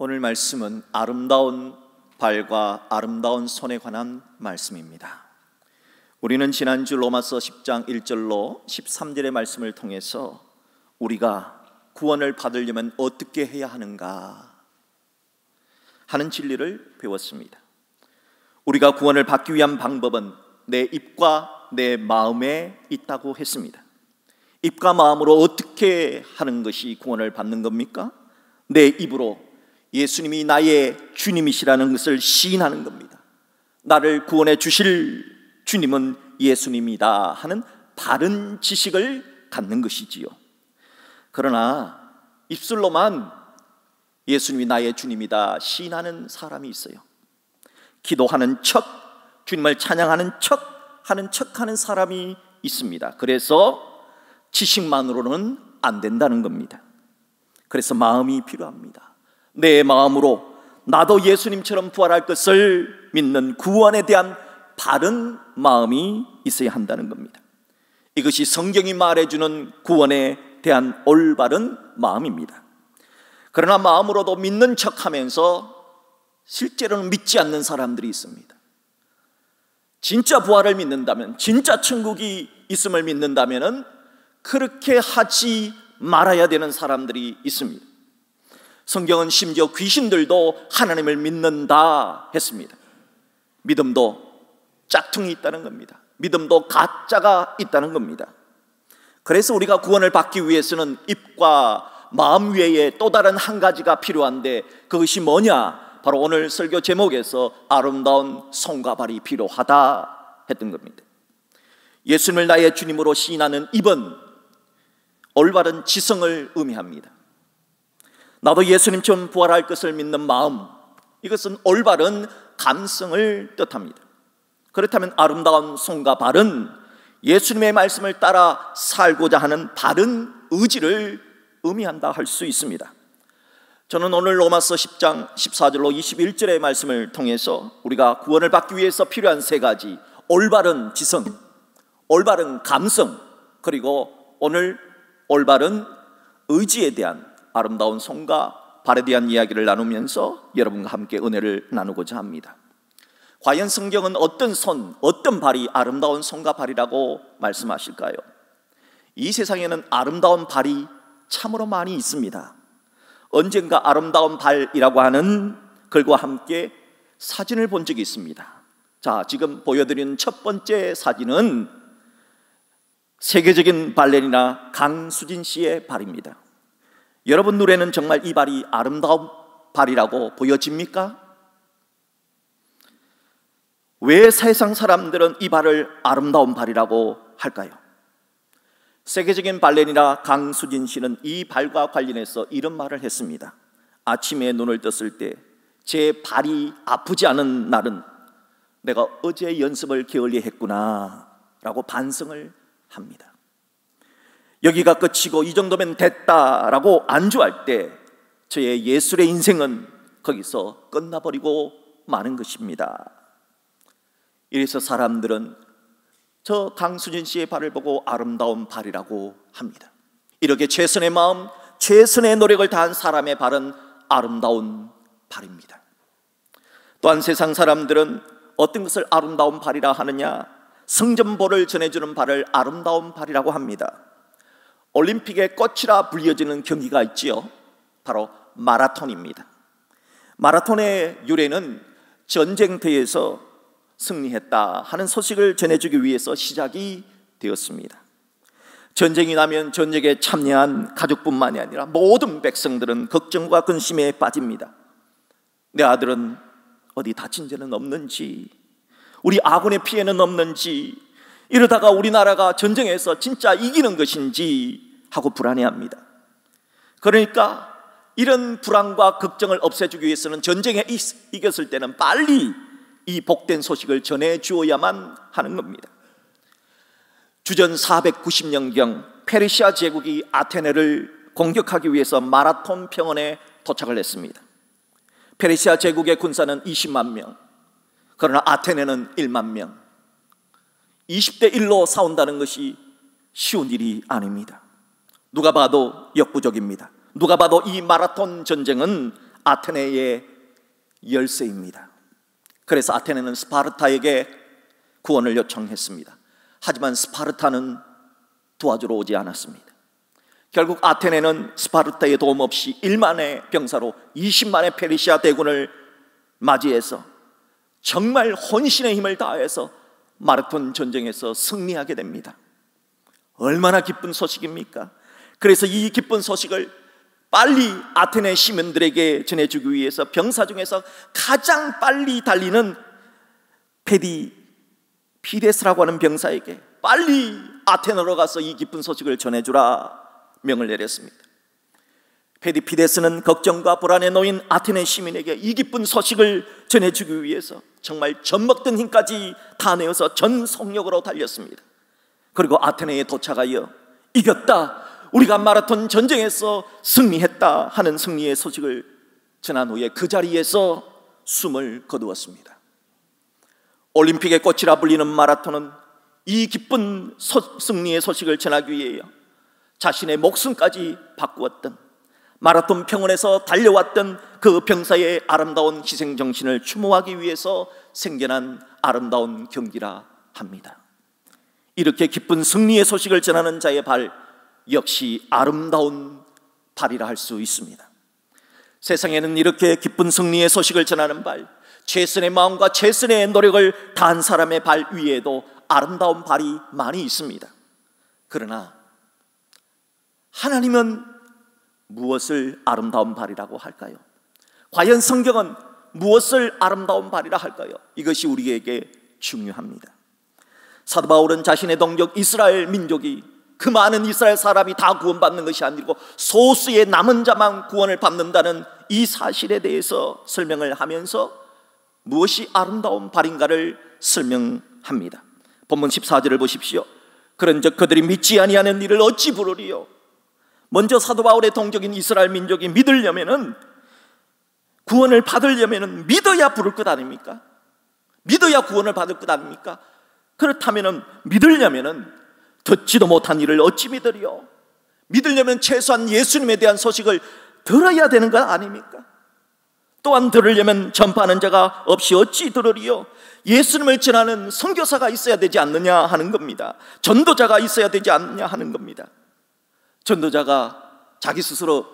오늘 말씀은 아름다운 발과 아름다운 손에 관한 말씀입니다. 우리는 지난주 로마서 10장 1절로 13절의 말씀을 통해서 우리가 구원을 받으려면 어떻게 해야 하는가 하는 진리를 배웠습니다. 우리가 구원을 받기 위한 방법은 내 입과 내 마음에 있다고 했습니다. 입과 마음으로 어떻게 하는 것이 구원을 받는 겁니까? 내 입으로 예수님이 나의 주님이시라는 것을 시인하는 겁니다. 나를 구원해 주실 주님은 예수님이다 하는 바른 지식을 갖는 것이지요. 그러나 입술로만 예수님이 나의 주님이다 시인하는 사람이 있어요. 기도하는 척, 주님을 찬양하는 척 하는 사람이 있습니다. 그래서 지식만으로는 안 된다는 겁니다. 그래서 마음이 필요합니다. 내 마음으로 나도 예수님처럼 부활할 것을 믿는 구원에 대한 바른 마음이 있어야 한다는 겁니다. 이것이 성경이 말해주는 구원에 대한 올바른 마음입니다. 그러나 마음으로도 믿는 척하면서 실제로는 믿지 않는 사람들이 있습니다. 진짜 부활을 믿는다면, 진짜 천국이 있음을 믿는다면 그렇게 하지 말아야 되는 사람들이 있습니다. 성경은 심지어 귀신들도 하나님을 믿는다 했습니다. 믿음도 짝퉁이 있다는 겁니다. 믿음도 가짜가 있다는 겁니다. 그래서 우리가 구원을 받기 위해서는 입과 마음 외에 또 다른 한 가지가 필요한데 그것이 뭐냐? 바로 오늘 설교 제목에서 아름다운 손과 발이 필요하다 했던 겁니다. 예수님을 나의 주님으로 시인하는 입은 올바른 지성을 의미합니다. 나도 예수님처럼 부활할 것을 믿는 마음, 이것은 올바른 감성을 뜻합니다. 그렇다면 아름다운 손과 발은 예수님의 말씀을 따라 살고자 하는 바른 의지를 의미한다 할 수 있습니다. 저는 오늘 로마서 10장 14절로 21절의 말씀을 통해서 우리가 구원을 받기 위해서 필요한 세 가지, 올바른 지성, 올바른 감성, 그리고 오늘 올바른 의지에 대한 아름다운 손과 발에 대한 이야기를 나누면서 여러분과 함께 은혜를 나누고자 합니다. 과연 성경은 어떤 손, 어떤 발이 아름다운 손과 발이라고 말씀하실까요? 이 세상에는 아름다운 발이 참으로 많이 있습니다. 언젠가 아름다운 발이라고 하는 글과 함께 사진을 본 적이 있습니다. 자, 지금 보여드리는 첫 번째 사진은 세계적인 발레리나 강수진 씨의 발입니다. 여러분 눈에는 정말 이 발이 아름다운 발이라고 보여집니까? 왜 세상 사람들은 이 발을 아름다운 발이라고 할까요? 세계적인 발레리나 강수진 씨는 이 발과 관련해서 이런 말을 했습니다. 아침에 눈을 떴을 때 제 발이 아프지 않은 날은 내가 어제 연습을 게을리 했구나 라고 반성을 합니다. 여기가 끝이고 이 정도면 됐다라고 안주할 때 저의 예술의 인생은 거기서 끝나버리고 마는 것입니다. 이래서 사람들은 저 강수진 씨의 발을 보고 아름다운 발이라고 합니다. 이렇게 최선의 마음, 최선의 노력을 다한 사람의 발은 아름다운 발입니다. 또한 세상 사람들은 어떤 것을 아름다운 발이라 하느냐? 성전보를 전해주는 발을 아름다운 발이라고 합니다. 올림픽의 꽃이라 불려지는 경기가 있지요. 바로 마라톤입니다. 마라톤의 유래는 전쟁터에서 승리했다 하는 소식을 전해주기 위해서 시작이 되었습니다. 전쟁이 나면 전쟁에 참여한 가족뿐만이 아니라 모든 백성들은 걱정과 근심에 빠집니다. 내 아들은 어디 다친 데는 없는지, 우리 아군의 피해는 없는지, 이러다가 우리나라가 전쟁에서 진짜 이기는 것인지 하고 불안해합니다. 그러니까 이런 불안과 걱정을 없애주기 위해서는 전쟁에 이겼을 때는 빨리 이 복된 소식을 전해주어야만 하는 겁니다. 주전 490년경 페르시아 제국이 아테네를 공격하기 위해서 마라톤 평원에 도착을 했습니다. 페르시아 제국의 군사는 20만 명, 그러나 아테네는 1만 명. 20대 1로 싸운다는 것이 쉬운 일이 아닙니다. 누가 봐도 역부족입니다. 누가 봐도 이 마라톤 전쟁은 아테네의 열쇠입니다. 그래서 아테네는 스파르타에게 구원을 요청했습니다. 하지만 스파르타는 도와주러 오지 않았습니다. 결국 아테네는 스파르타의 도움 없이 1만의 병사로 20만의 페르시아 대군을 맞이해서 정말 혼신의 힘을 다해서 마라톤 전쟁에서 승리하게 됩니다. 얼마나 기쁜 소식입니까? 그래서 이 기쁜 소식을 빨리 아테네 시민들에게 전해주기 위해서 병사 중에서 가장 빨리 달리는 피데스라고 하는 병사에게 빨리 아테네로 가서 이 기쁜 소식을 전해주라 명을 내렸습니다. 피데스는 걱정과 불안에 놓인 아테네 시민에게 이 기쁜 소식을 전해주기 위해서 정말 젖먹던 힘까지 다 내어서 전 속력으로 달렸습니다. 그리고 아테네에 도착하여 이겼다, 우리가 마라톤 전쟁에서 승리했다 하는 승리의 소식을 전한 후에 그 자리에서 숨을 거두었습니다. 올림픽의 꽃이라 불리는 마라톤은 이 기쁜 승리의 소식을 전하기 위해 자신의 목숨까지 바꾸었던, 마라톤 평원에서 달려왔던 그 병사의 아름다운 희생정신을 추모하기 위해서 생겨난 아름다운 경기라 합니다. 이렇게 기쁜 승리의 소식을 전하는 자의 발 역시 아름다운 발이라 할 수 있습니다. 세상에는 이렇게 기쁜 승리의 소식을 전하는 발, 최선의 마음과 최선의 노력을 다한 사람의 발 위에도 아름다운 발이 많이 있습니다. 그러나 하나님은 무엇을 아름다운 발이라고 할까요? 과연 성경은 무엇을 아름다운 발이라 할까요? 이것이 우리에게 중요합니다. 사도 바울은 자신의 동족 이스라엘 민족이, 그 많은 이스라엘 사람이 다 구원받는 것이 아니고 소수의 남은 자만 구원을 받는다는 이 사실에 대해서 설명을 하면서 무엇이 아름다운 발인가를 설명합니다. 본문 14절을 보십시오. 그런즉 그들이 믿지 아니하는 일을 어찌 부르리요? 먼저 사도 바울의 동족인 이스라엘 민족이 믿으려면은, 구원을 받으려면은 믿어야 부를 것 아닙니까? 믿어야 구원을 받을 것 아닙니까? 그렇다면은 믿으려면은 듣지도 못한 일을 어찌 믿으리요? 믿으려면 최소한 예수님에 대한 소식을 들어야 되는 것 아닙니까? 또한 들으려면 전파하는 자가 없이 어찌 들으리요? 예수님을 전하는 선교사가 있어야 되지 않느냐 하는 겁니다. 전도자가 있어야 되지 않느냐 하는 겁니다. 전도자가 자기 스스로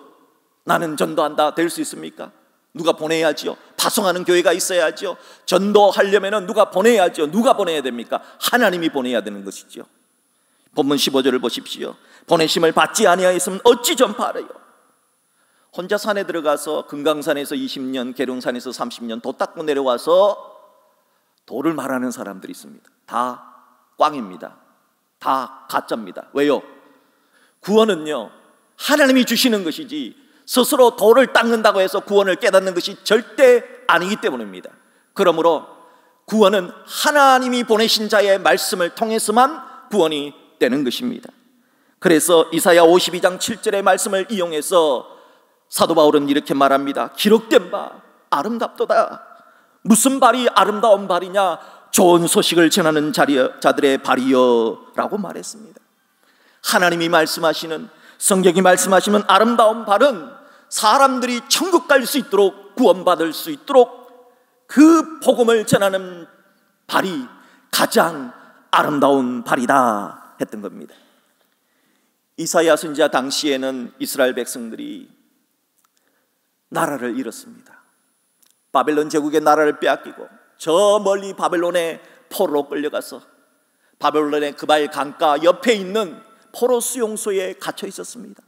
나는 전도한다 될 수 있습니까? 누가 보내야지요. 파송하는 교회가 있어야죠. 전도하려면 누가 보내야죠. 누가 보내야 됩니까? 하나님이 보내야 되는 것이죠. 본문 15절을 보십시오. 보내심을 받지 아니하였으면 어찌 전파하래요? 혼자 산에 들어가서 금강산에서 20년, 계룡산에서 30년 도 닦고 내려와서 도를 말하는 사람들이 있습니다. 다 꽝입니다. 다 가짜입니다. 왜요? 구원은요, 하나님이 주시는 것이지 스스로 도를 닦는다고 해서 구원을 깨닫는 것이 절대 아니기 때문입니다. 그러므로 구원은 하나님이 보내신 자의 말씀을 통해서만 구원이 되는 것입니다. 그래서 이사야 52장 7절의 말씀을 이용해서 사도 바울은 이렇게 말합니다. 기록된 바 아름답도다. 무슨 발이 아름다운 발이냐? 좋은 소식을 전하는 자들의 발이여 라고 말했습니다. 하나님이 말씀하시는, 성경이 말씀하시는 아름다운 발은 사람들이 천국 갈 수 있도록, 구원받을 수 있도록 그 복음을 전하는 발이 가장 아름다운 발이다 했던 겁니다. 이사야 선지자 당시에는 이스라엘 백성들이 나라를 잃었습니다. 바벨론 제국의 나라를 빼앗기고 저 멀리 바벨론의 포로로 끌려가서 바벨론의 그발 강가 옆에 있는 포로 수용소에 갇혀 있었습니다.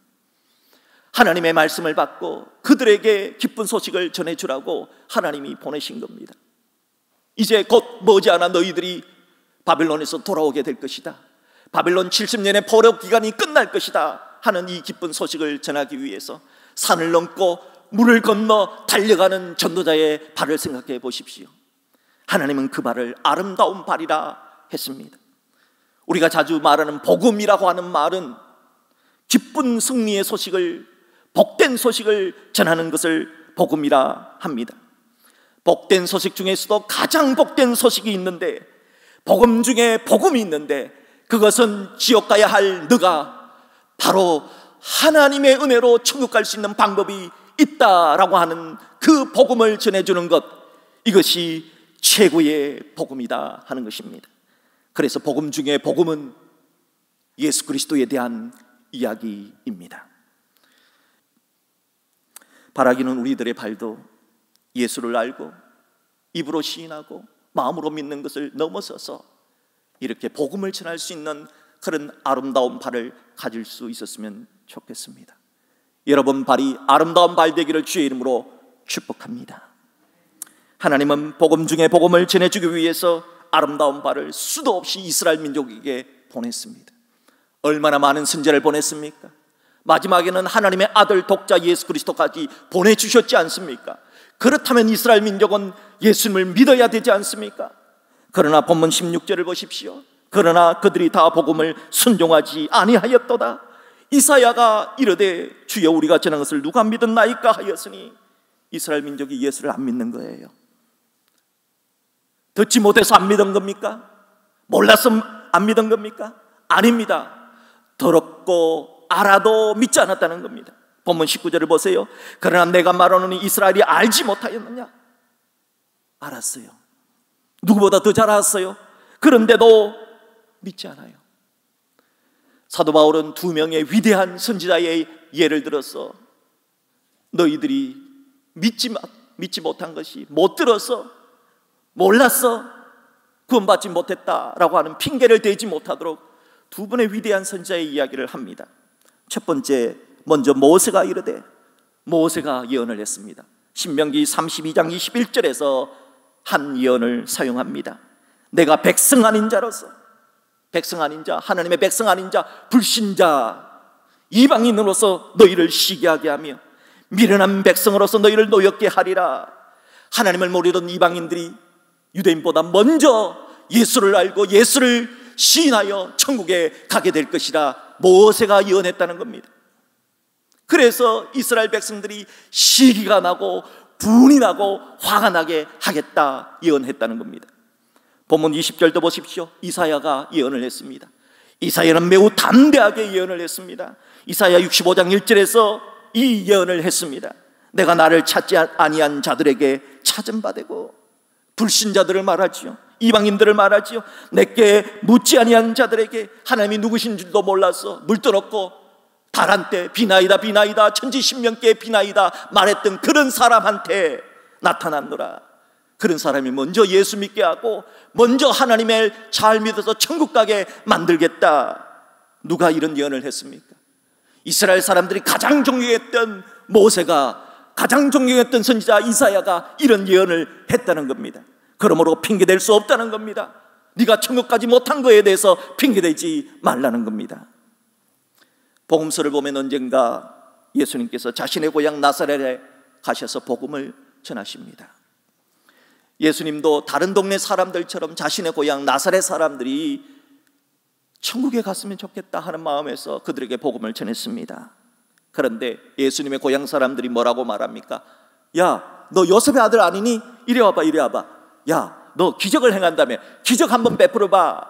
하나님의 말씀을 받고 그들에게 기쁜 소식을 전해주라고 하나님이 보내신 겁니다. 이제 곧 머지않아 너희들이 바벨론에서 돌아오게 될 것이다. 바벨론 70년의 포로 기간이 끝날 것이다 하는 이 기쁜 소식을 전하기 위해서 산을 넘고 물을 건너 달려가는 전도자의 발을 생각해 보십시오. 하나님은 그 발을 아름다운 발이라 했습니다. 우리가 자주 말하는 복음이라고 하는 말은 기쁜 승리의 소식을, 복된 소식을 전하는 것을 복음이라 합니다. 복된 소식 중에서도 가장 복된 소식이 있는데, 복음 중에 복음이 있는데, 그것은 지옥 가야 할 너가 바로 하나님의 은혜로 천국 갈 수 있는 방법이 있다라고 하는 그 복음을 전해주는 것, 이것이 최고의 복음이다 하는 것입니다. 그래서 복음 중에 복음은 예수 그리스도에 대한 이야기입니다. 바라기는 우리들의 발도 예수를 알고 입으로 시인하고 마음으로 믿는 것을 넘어서서 이렇게 복음을 전할 수 있는 그런 아름다운 발을 가질 수 있었으면 좋겠습니다. 여러분 발이 아름다운 발 되기를 주의 이름으로 축복합니다. 하나님은 복음 중에 복음을 전해주기 위해서 아름다운 발을 수도 없이 이스라엘 민족에게 보냈습니다. 얼마나 많은 선지자를 보냈습니까? 마지막에는 하나님의 아들 독자 예수 그리스도까지 보내주셨지 않습니까? 그렇다면 이스라엘 민족은 예수님을 믿어야 되지 않습니까? 그러나 본문 16절을 보십시오. 그러나 그들이 다 복음을 순종하지 아니하였도다. 이사야가 이르되 주여 우리가 전한 것을 누가 믿었나이까 하였으니 이스라엘 민족이 예수를 안 믿는 거예요. 듣지 못해서 안 믿은 겁니까? 몰라서 안 믿은 겁니까? 아닙니다. 더럽고 알아도 믿지 않았다는 겁니다. 본문 19절을 보세요. 그러나 내가 말하노니 이스라엘이 알지 못하였느냐? 알았어요. 누구보다 더 잘 알았어요. 그런데도 믿지 않아요. 사도 바울은 두 명의 위대한 선지자의 예를 들어서 너희들이 믿지 못한 것이 못 들어서 몰랐어 구원받지 못했다라고 하는 핑계를 대지 못하도록 두 분의 위대한 선지자의 이야기를 합니다. 첫 번째, 먼저 모세가 이르되, 모세가 예언을 했습니다. 신명기 32장 21절에서 한 예언을 사용합니다. 내가 백성 아닌 자로서, 백성 아닌 자, 하나님의 백성 아닌 자, 불신자 이방인으로서 너희를 시기하게 하며 미련한 백성으로서 너희를 노엽게 하리라. 하나님을 모르던 이방인들이 유대인보다 먼저 예수를 알고 예수를 시인하여 천국에 가게 될 것이라 모세가 예언했다는 겁니다. 그래서 이스라엘 백성들이 시기가 나고 분이 나고 화가 나게 하겠다 예언했다는 겁니다. 본문 20절도 보십시오. 이사야가 예언을 했습니다. 이사야는 매우 담대하게 예언을 했습니다. 이사야 65장 1절에서 이 예언을 했습니다. 내가 나를 찾지 아니한 자들에게 찾은 바 되고, 불신자들을 말하지요. 이방인들을 말하지요. 내게 묻지 아니한 자들에게 하나님이 누구신 줄도 몰라서 물떠넣고 달한 때 비나이다 비나이다 천지신명께 비나이다 말했던 그런 사람한테 나타났노라. 그런 사람이 먼저 예수 믿게 하고 먼저 하나님을 잘 믿어서 천국 가게 만들겠다. 누가 이런 예언을 했습니까? 이스라엘 사람들이 가장 존경했던 모세가, 가장 존경했던 선지자 이사야가 이런 예언을 했다는 겁니다. 그러므로 핑계댈 수 없다는 겁니다. 네가 천국 가지 못한 거에 대해서 핑계대지 말라는 겁니다. 복음서를 보면 언젠가 예수님께서 자신의 고향 나사렛에 가셔서 복음을 전하십니다. 예수님도 다른 동네 사람들처럼 자신의 고향 나사렛 사람들이 천국에 갔으면 좋겠다 하는 마음에서 그들에게 복음을 전했습니다. 그런데 예수님의 고향 사람들이 뭐라고 말합니까? 야, 너 요셉의 아들 아니니? 이리 와봐, 이리 와봐. 야, 너 기적을 행한다며 기적 한번 베풀어봐.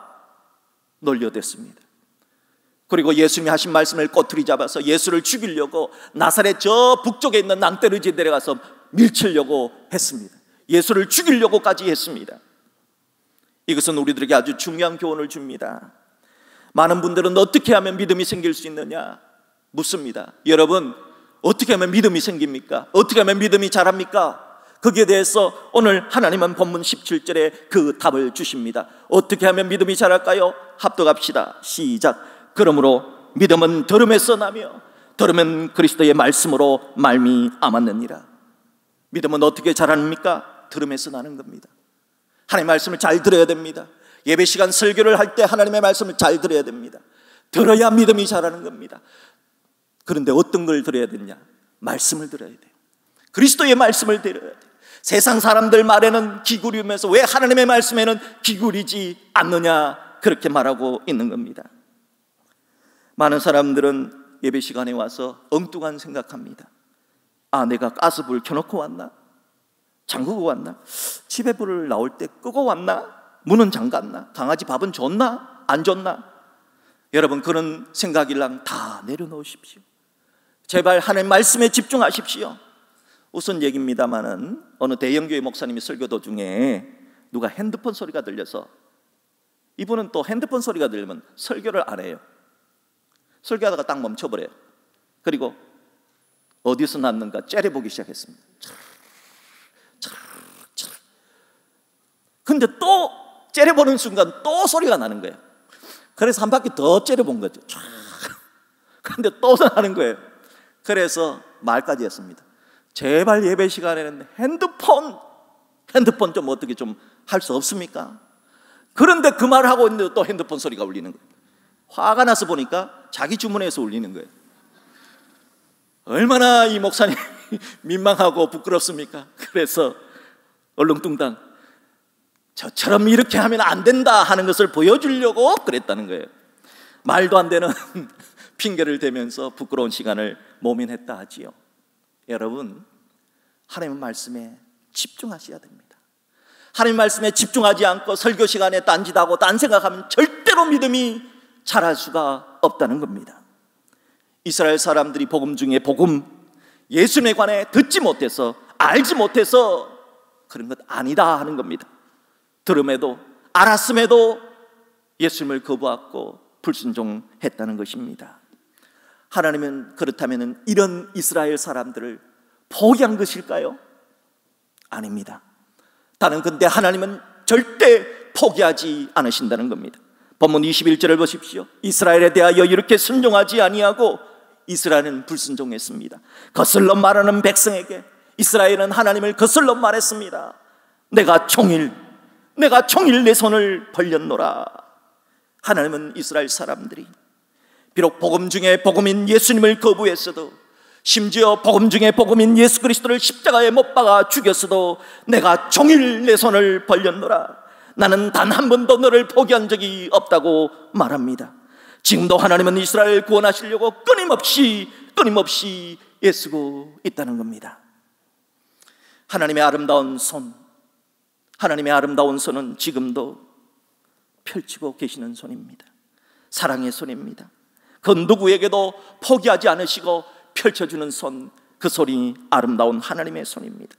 놀려댔습니다. 그리고 예수님이 하신 말씀을 꼬투리 잡아서 예수를 죽이려고 나사렛 저 북쪽에 있는 낭떠러지에 내려가서 밀치려고 했습니다. 예수를 죽이려고까지 했습니다. 이것은 우리들에게 아주 중요한 교훈을 줍니다. 많은 분들은 어떻게 하면 믿음이 생길 수 있느냐 묻습니다. 여러분, 어떻게 하면 믿음이 생깁니까? 어떻게 하면 믿음이 자랍니까? 거기에 대해서 오늘 하나님은 본문 17절에 그 답을 주십니다. 어떻게 하면 믿음이 자랄까요? 합독합시다. 시작. 그러므로 믿음은 들음에서 나며 들음은 그리스도의 말씀으로 말미암았느니라. 믿음은 어떻게 자랍니까? 들음에서 나는 겁니다. 하나님의 말씀을 잘 들어야 됩니다. 예배 시간 설교를 할 때 하나님의 말씀을 잘 들어야 됩니다. 들어야 믿음이 자라는 겁니다. 그런데 어떤 걸 들어야 되냐? 말씀을 들어야 돼요. 그리스도의 말씀을 들어야 돼요. 세상 사람들 말에는 기울이면서 왜 하나님의 말씀에는 기울이지 않느냐, 그렇게 말하고 있는 겁니다. 많은 사람들은 예배 시간에 와서 엉뚱한 생각합니다. 아, 내가 가스불 켜놓고 왔나? 잠그고 왔나? 집에 불을 나올 때 끄고 왔나? 문은 잠갔나? 강아지 밥은 줬나? 안 줬나? 여러분, 그런 생각이랑 다 내려놓으십시오. 제발 하나님 말씀에 집중하십시오. 우선 얘기입니다마는 어느 대형교회 목사님이 설교 도중에 누가 핸드폰 소리가 들려서, 이분은 또 핸드폰 소리가 들리면 설교를 안 해요. 설교하다가 딱 멈춰버려요. 그리고 어디서 났는가 째려보기 시작했습니다. 근데 또 째려보는 순간 또 소리가 나는 거예요. 그래서 한 바퀴 더 째려본 거죠. 근데 또 나는 거예요. 그래서 말까지 했습니다. 제발 예배 시간에는 핸드폰 좀 어떻게 좀 할 수 없습니까? 그런데 그 말을 하고 있는데 또 핸드폰 소리가 울리는 거예요. 화가 나서 보니까 자기 주머니에서 울리는 거예요. 얼마나 이 목사님 민망하고 부끄럽습니까? 그래서 얼렁뚱땅 저처럼 이렇게 하면 안 된다 하는 것을 보여주려고 그랬다는 거예요. 말도 안 되는 핑계를 대면서 부끄러운 시간을 모면했다 하지요. 여러분, 하나님의 말씀에 집중하셔야 됩니다. 하나님의 말씀에 집중하지 않고 설교 시간에 딴짓하고 딴 생각하면 절대로 믿음이 자랄 수가 없다는 겁니다. 이스라엘 사람들이 복음 중에 복음, 예수님에 관해 듣지 못해서, 알지 못해서 그런 것 아니다 하는 겁니다. 들음에도 알았음에도 예수님을 거부하고 불순종했다는 것입니다. 하나님은 그렇다면 이런 이스라엘 사람들을 포기한 것일까요? 아닙니다. 다른 근데 하나님은 절대 포기하지 않으신다는 겁니다. 본문 21절을 보십시오. 이스라엘에 대하여 이렇게 순종하지 아니하고 이스라엘은 불순종했습니다. 거슬러 말하는 백성에게 이스라엘은 하나님을 거슬러 말했습니다. 내가 종일 내 손을 벌렸노라. 하나님은 이스라엘 사람들이 비록 복음 중에 복음인 예수님을 거부했어도, 심지어 복음 중에 복음인 예수 그리스도를 십자가에 못 박아 죽였어도 내가 종일 내 손을 벌렸노라. 나는 단 한 번도 너를 포기한 적이 없다고 말합니다. 지금도 하나님은 이스라엘을 구원하시려고 끊임없이 애쓰고 있다는 겁니다. 하나님의 아름다운 손, 하나님의 아름다운 손은 지금도 펼치고 계시는 손입니다. 사랑의 손입니다. 그 누구에게도 포기하지 않으시고 펼쳐주는 손, 그 손이 아름다운 하나님의 손입니다.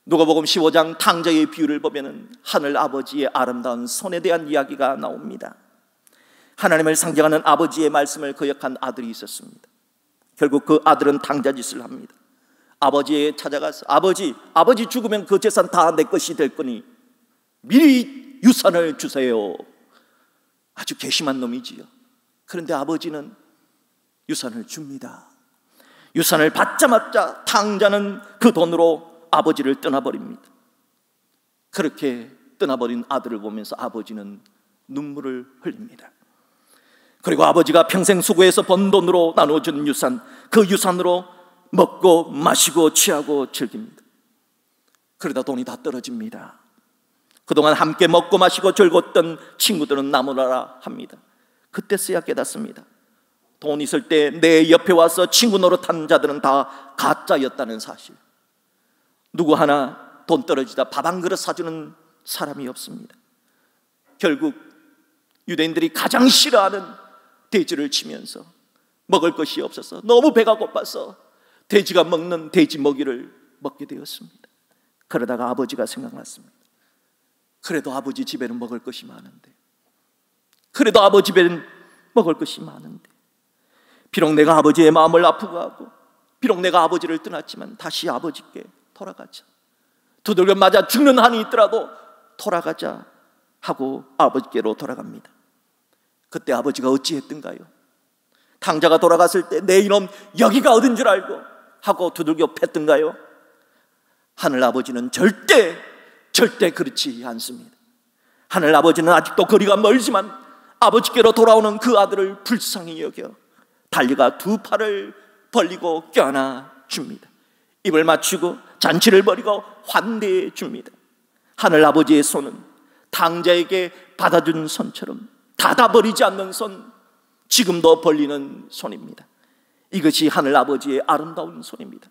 누가복음 15장 탕자의 비유를 보면 하늘 아버지의 아름다운 손에 대한 이야기가 나옵니다. 하나님을 상징하는 아버지의 말씀을 거역한 아들이 있었습니다. 결국 그 아들은 탕자짓을 합니다. 아버지에 찾아가서 아버지 죽으면 그 재산 다 내 것이 될 거니 미리 유산을 주세요. 아주 괘씸한 놈이지요. 그런데 아버지는 유산을 줍니다. 유산을 받자마자 탕자는 그 돈으로 아버지를 떠나버립니다. 그렇게 떠나버린 아들을 보면서 아버지는 눈물을 흘립니다. 그리고 아버지가 평생 수고해서 번 돈으로 나눠준 유산, 그 유산으로 먹고 마시고 취하고 즐깁니다. 그러다 돈이 다 떨어집니다. 그동안 함께 먹고 마시고 즐거웠던 친구들은 나무라라 합니다. 그때서야 깨닫습니다. 돈 있을 때 내 옆에 와서 친구 노릇한 자들은 다 가짜였다는 사실. 누구 하나 돈 떨어지다 밥 한 그릇 사주는 사람이 없습니다. 결국 유대인들이 가장 싫어하는 돼지를 치면서 먹을 것이 없어서 너무 배가 고파서 돼지가 먹는 돼지 먹이를 먹게 되었습니다. 그러다가 아버지가 생각났습니다. 그래도 아버지 집에는 먹을 것이 많은데, 그래도 아버지 집에는 먹을 것이 많은데, 비록 내가 아버지의 마음을 아프고 하고 비록 내가 아버지를 떠났지만 다시 아버지께 돌아가자, 두들겨 맞아 죽는 한이 있더라도 돌아가자 하고 아버지께로 돌아갑니다. 그때 아버지가 어찌했던가요? 탕자가 돌아갔을 때 내 이놈 여기가 어딘 줄 알고 하고 두들겨 팼던가요? 하늘 아버지는 절대 그렇지 않습니다. 하늘 아버지는 아직도 거리가 멀지만 아버지께로 돌아오는 그 아들을 불쌍히 여겨 달려가 두 팔을 벌리고 껴안아 줍니다. 입을 맞추고 잔치를 벌이고 환대해 줍니다. 하늘 아버지의 손은 탕자에게 받아준 손처럼 닫아버리지 않는 손, 지금도 벌리는 손입니다. 이것이 하늘 아버지의 아름다운 손입니다.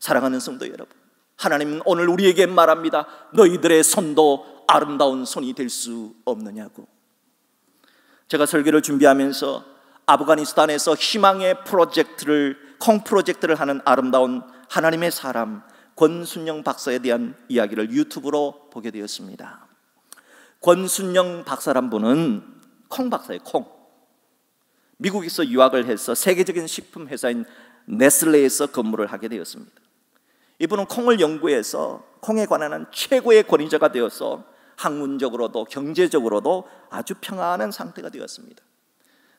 사랑하는 성도 여러분, 하나님은 오늘 우리에게 말합니다. 너희들의 손도 아름다운 손이 될 수 없느냐고. 제가 설교를 준비하면서 아프가니스탄에서 희망의 프로젝트를 하는 아름다운 하나님의 사람 권순영 박사에 대한 이야기를 유튜브로 보게 되었습니다. 권순영 박사란 분은 콩 박사예요. 콩. 미국에서 유학을 해서 세계적인 식품 회사인 네슬레에서 근무를 하게 되었습니다. 이분은 콩을 연구해서 콩에 관한 최고의 권위자가 되어서 학문적으로도 경제적으로도 아주 평안한 상태가 되었습니다.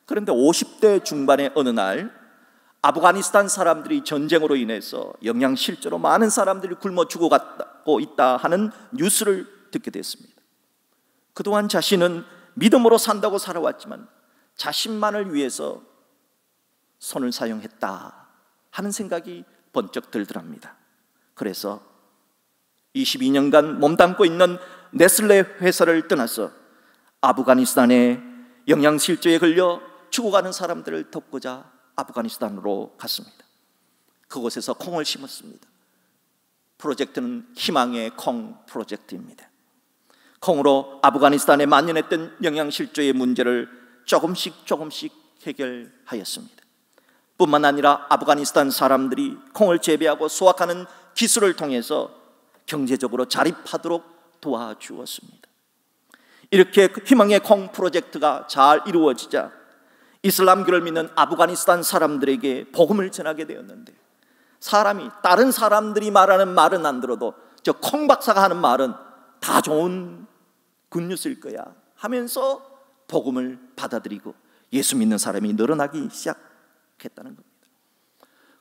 그런데 50대 중반의 어느 날 아프가니스탄 사람들이 전쟁으로 인해서 영양실조로 많은 사람들이 굶어 죽어가고 있다 하는 뉴스를 듣게 됐습니다. 그동안 자신은 믿음으로 산다고 살아왔지만 자신만을 위해서 손을 사용했다 하는 생각이 번쩍 들더랍니다. 그래서 22년간 몸담고 있는 네슬레 회사를 떠나서 아프가니스탄의 영양실조에 걸려 죽어가는 사람들을 돕고자 아프가니스탄으로 갔습니다. 그곳에서 콩을 심었습니다. 프로젝트는 희망의 콩 프로젝트입니다. 콩으로 아프가니스탄에 만연했던 영양실조의 문제를 조금씩 해결하였습니다. 뿐만 아니라 아프가니스탄 사람들이 콩을 재배하고 수확하는 기술을 통해서 경제적으로 자립하도록 도와주었습니다. 이렇게 희망의 콩 프로젝트가 잘 이루어지자 이슬람교를 믿는 아프가니스탄 사람들에게 복음을 전하게 되었는데, 사람이 다른 사람들이 말하는 말은 안 들어도 저 콩 박사가 하는 말은 다 좋은 굿뉴스일 거야 하면서 복음을 받아들이고 예수 믿는 사람이 늘어나기 시작했다는 겁니다.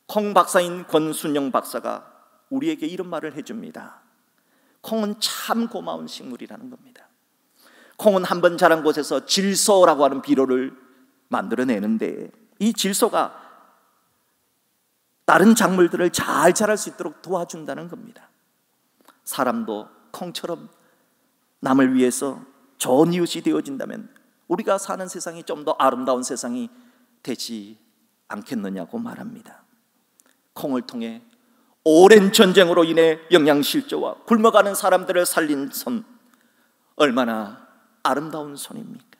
콩 박사인 권순영 박사가 우리에게 이런 말을 해줍니다. 콩은 참 고마운 식물이라는 겁니다. 콩은 한번 자란 곳에서 질소라고 하는 비료를 만들어내는데, 이 질소가 다른 작물들을 잘 자랄 수 있도록 도와준다는 겁니다. 사람도 콩처럼 남을 위해서 좋은 이웃이 되어진다면 우리가 사는 세상이 좀 더 아름다운 세상이 되지 않겠느냐고 말합니다. 콩을 통해 오랜 전쟁으로 인해 영양실조와 굶어가는 사람들을 살린 손, 얼마나 아름다운 손입니까?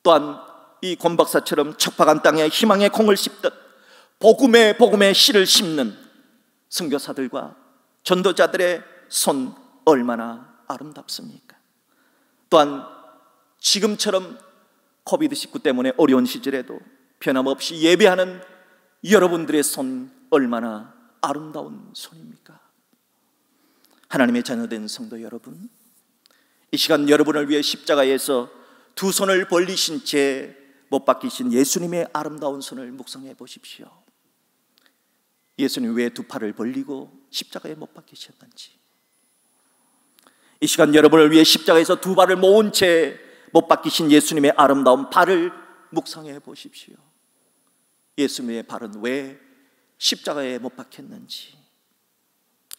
또한 이 권 박사처럼 척박한 땅에 희망의 콩을 심듯 복음의 씨를 심는 선교사들과 전도자들의 손, 얼마나 아름답습니까? 또한 지금처럼 코비드19 때문에 어려운 시절에도 변함없이 예배하는 여러분들의 손, 얼마나 아름다운 손입니까? 하나님의 자녀된 성도 여러분, 이 시간 여러분을 위해 십자가에서 두 손을 벌리신 채 못 박히신 예수님의 아름다운 손을 묵상해 보십시오. 예수님 왜 두 팔을 벌리고 십자가에 못 박히셨는지, 이 시간 여러분을 위해 십자가에서 두 발을 모은 채 못 박히신 예수님의 아름다운 발을 묵상해 보십시오. 예수님의 발은 왜 십자가에 못 박혔는지,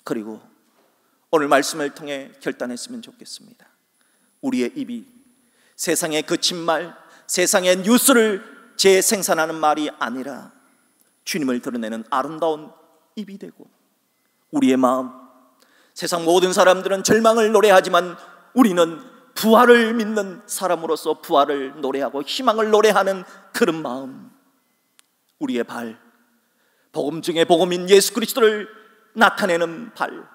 그리고 오늘 말씀을 통해 결단했으면 좋겠습니다. 우리의 입이 세상의 거친 말, 세상의 뉴스를 재생산하는 말이 아니라 주님을 드러내는 아름다운 입이 되고, 우리의 마음, 세상 모든 사람들은 절망을 노래하지만 우리는 부활을 믿는 사람으로서 부활을 노래하고 희망을 노래하는 그런 마음, 우리의 발, 복음 중에 복음인 예수 그리스도를 나타내는 발,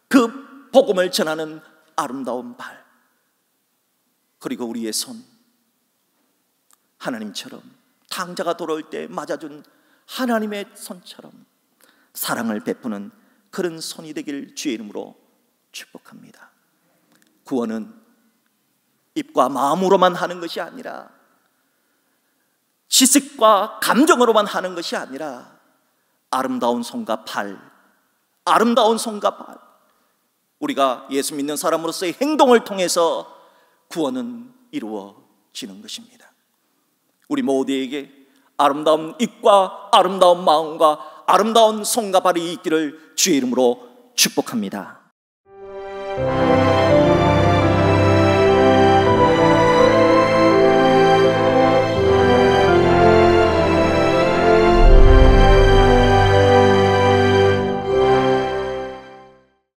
그 복음을 전하는 아름다운 발, 그리고 우리의 손, 하나님처럼 탕자가 돌아올 때 맞아준 하나님의 손처럼 사랑을 베푸는 그런 손이 되길 주의 이름으로 축복합니다. 구원은 입과 마음으로만 하는 것이 아니라, 지식과 감정으로만 하는 것이 아니라 아름다운 손과 발, 아름다운 손과 발, 우리가 예수 믿는 사람으로서의 행동을 통해서 구원은 이루어지는 것입니다. 우리 모두에게 아름다운 입과 아름다운 마음과 아름다운 손과 발이 있기를 주의 이름으로 축복합니다.